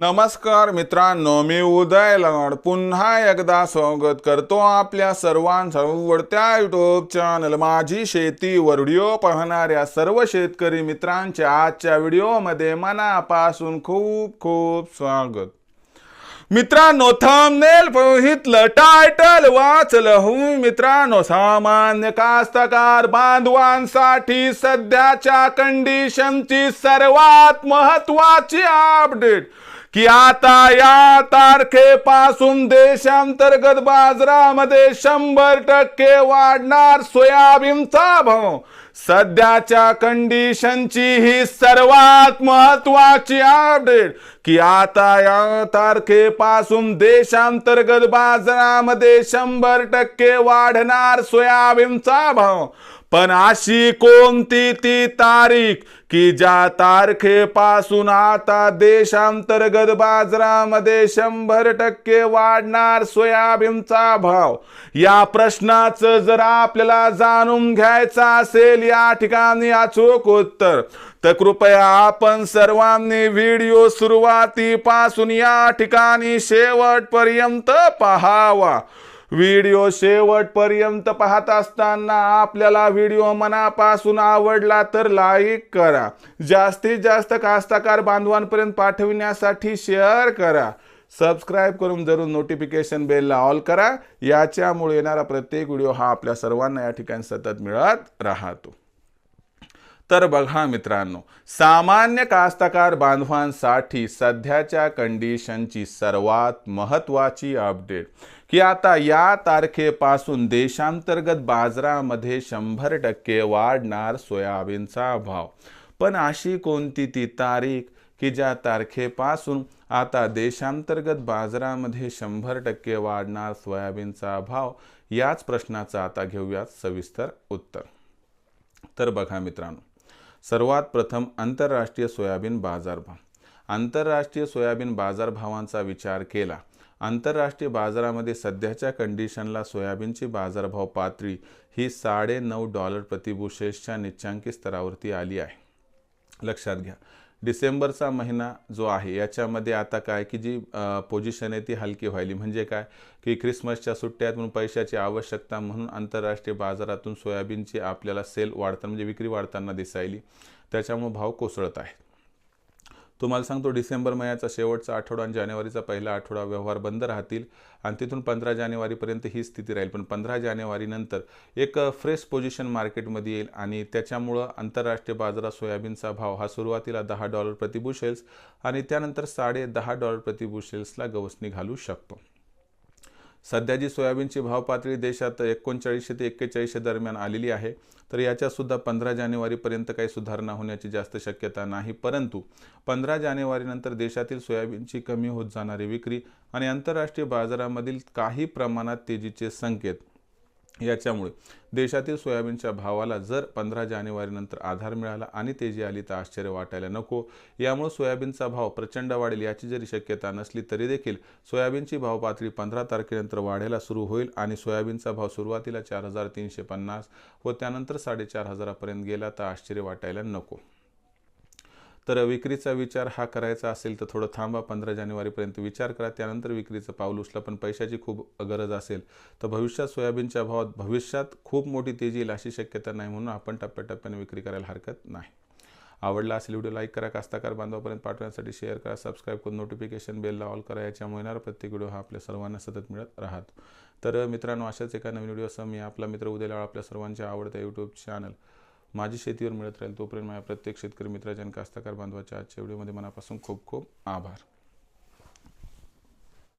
नमस्कार मित्रांनो, मी उदय लंगड पुन्हा एकदा स्वागत करतो आपल्या सर्वांचं आवडत्या यूट्यूब चॅनल माझी शेती वर व्हिडिओ पाहणाऱ्या सर्व शेतकरी मित्रांच्या आजच्या व्हिडिओमध्ये मनापासून खूप खूप स्वागत। मित्रांनो, थंबनेल बघितलं, टायटल वाचलं हो मित्रांनो, सामान्य कास्तकार बांधवांसाठी सध्याच्या कंडिशनची सर्वात महत्त्वाची अपडेट की आता या तारखेपासून देशांतर्गत बाजारामध्ये 100% वाढणार सोयाबीनचा भाव। सध्याच्या कंडिशनची ही सर्वात महत्त्वाची अपडेट की आता या तारखेपासून देशांतर्गत बाजारामध्ये 100% वाढणार सोयाबीनचा भाव। पण अशी कोणती ती तारीख की ज्या तारखेपासून आता देशांतर्गत बाजारामध्ये 100% वाढणार सोयाबीनचा भाव? या प्रश्नाचं जर आपल्याला जाणून घ्यायचं असेल या ठिकाणी अचूक उत्तर, तर कृपया आपण सर्वांनी व्हिडिओ सुरुवातीपासून या ठिकाणी शेवटपर्यंत पाहावा। व्हिडिओ शेवटपर्यंत पाहत असताना आपल्याला व्हिडिओ मनापासून आवडला तर लाईक करा, जास्तीत जास्त कास्तकार बांधवांपर्यंत पाठविण्यासाठी शेअर करा, सबस्क्राइब करून जरूर नोटिफिकेशन बेलला ऑल करा। याच्यामुळे येणारा प्रत्येक व्हिडिओ हा आपल्या सर्वांना या ठिकाणी सतत मिळत राहतो। तर बघा मित्रांनो, सामान्य कास्तकार बांधवांसाठी सध्याच्या कंडिशनची सर्वात महत्त्वाची अपडेट की आता या तारखेपासून देशांतर्गत बाजारामध्ये 100% वाढणार सोयाबीनचा भाव। पण अशी कोणती ती तारीख की ज्या तारखेपासून आता देशांतर्गत बाजारामध्ये 100% वाढणार सोयाबीनचा भाव? याच प्रश्नाचं आता घेऊयात सविस्तर उत्तर। तर बघा मित्रांनो, सर्वात प्रथम आंतरराष्ट्रीय सोयाबीन बाजारभाव। आंतरराष्ट्रीय सोयाबीन बाजारभावांचा विचार केला, आंतरराष्ट्रीय बाजारामध्ये सध्याच्या कंडिशनला सोयाबीनची बाजारभाव पातळी ही $9.5 प्रति बुशेलच्या निच्चांकी स्तरावरती आली आहे। लक्षात घ्या, डिसेंबरचा महिना जो आहे याच्यामध्ये आता काय की जी पोझिशन आहे ती हलकी व्हायली, म्हणजे काय की ख्रिसमसच्या सुट्ट्यात म्हणून पैशाची आवश्यकता म्हणून आंतरराष्ट्रीय बाजारातून सोयाबीनची आपल्याला सेल वाढताना म्हणजे विक्री वाढताना दिसायली, त्याच्यामुळे भाव कोसळत आहे। तुम्हाला सांगतो, डिसेंबर महिन्याचा शेवटचा आठवडा आणि जानेवारीचा पहिला आठवडा व्यवहार बंद राहतील आणि तिथून 15 जानेवारीपर्यंत ही स्थिती राहील। पण 15 जानेवारी नंतर एक फ्रेश पोझिशन मार्केटमध्ये येईल आणि त्याच्यामुळं आंतरराष्ट्रीय बाजारात सोयाबीनचा भाव हा सुरुवातीला $10 प्रति बुशेल्स आणि त्यानंतर $10.5 प्रति बुशेल्सला गवसणी घालू शकतो। सध्या जी सोयाबीनची भाव पातळी देशात 39 ते 41 दरम्यान आलेली आहे, तर याच्या सुद्धा 15 जानेवारीपर्यंत काही सुधारणा होण्याची जास्त शक्यता नाही। परंतु 15 जानेवारीनंतर देशातील सोयाबीनची कमी होत जाणारी विक्री आणि आंतरराष्ट्रीय बाजारामधील काही प्रमाणात तेजीचे संकेत याच्यामुळे देशातील सोयाबीनच्या भावाला जर 15 जानेवारीनंतर आधार मिळाला आणि तेजी आली तर आश्चर्य वाटायला नको। यामुळे सोयाबीनचा भाव प्रचंड वाढेल याची जरी शक्यता नसली तरी देखील सोयाबीनची भाव पातळी 15 तारखेनंतर वाढायला सुरू होईल आणि सोयाबीनचा भाव सुरुवातीला 4,350 व त्यानंतर 4,500 पर्यंत गेला तर आश्चर्य वाटायला नको। तर विक्रीचा विचार हा करायचा असेल तर थोडं थांबा, 15 जानेवारीपर्यंत विचार करा, त्यानंतर विक्रीचं पाऊल उचला। पण पैशाची खूप गरज असेल तर भविष्यात सोयाबीनच्या भावात भविष्यात खूप मोठी तेजी येईल अशी शक्यता नाही, म्हणून आपण टप्प्याटप्प्याने विक्री करायला हरकत नाही। आवडला असेल व्हिडिओ लाईक करा, कास्तकार बांधवापर्यंत पाठवण्यासाठी शेअर करा, सबस्क्राइब करून नोटिफिकेशन बेलला ऑल करा। याच्यामुळे येणारा प्रत्येक व्हिडिओ हा आपल्या सर्वांना सतत मिळत राहतो। तर मित्रांनो, अशाच एका नवीन व्हिडिओसह मी आपला मित्र उदय लंगड आपल्या सर्वांच्या आवडत्या यूट्यूब चॅनल माझी शेतीवर मिळत राहील। तोपर्यंत माझ्या प्रत्येक शेतकरी मित्राच्या आणि कास्तकार बांधवाच्या आजच्या व्हिडिओमध्ये मनापासून खूप खूप आभार।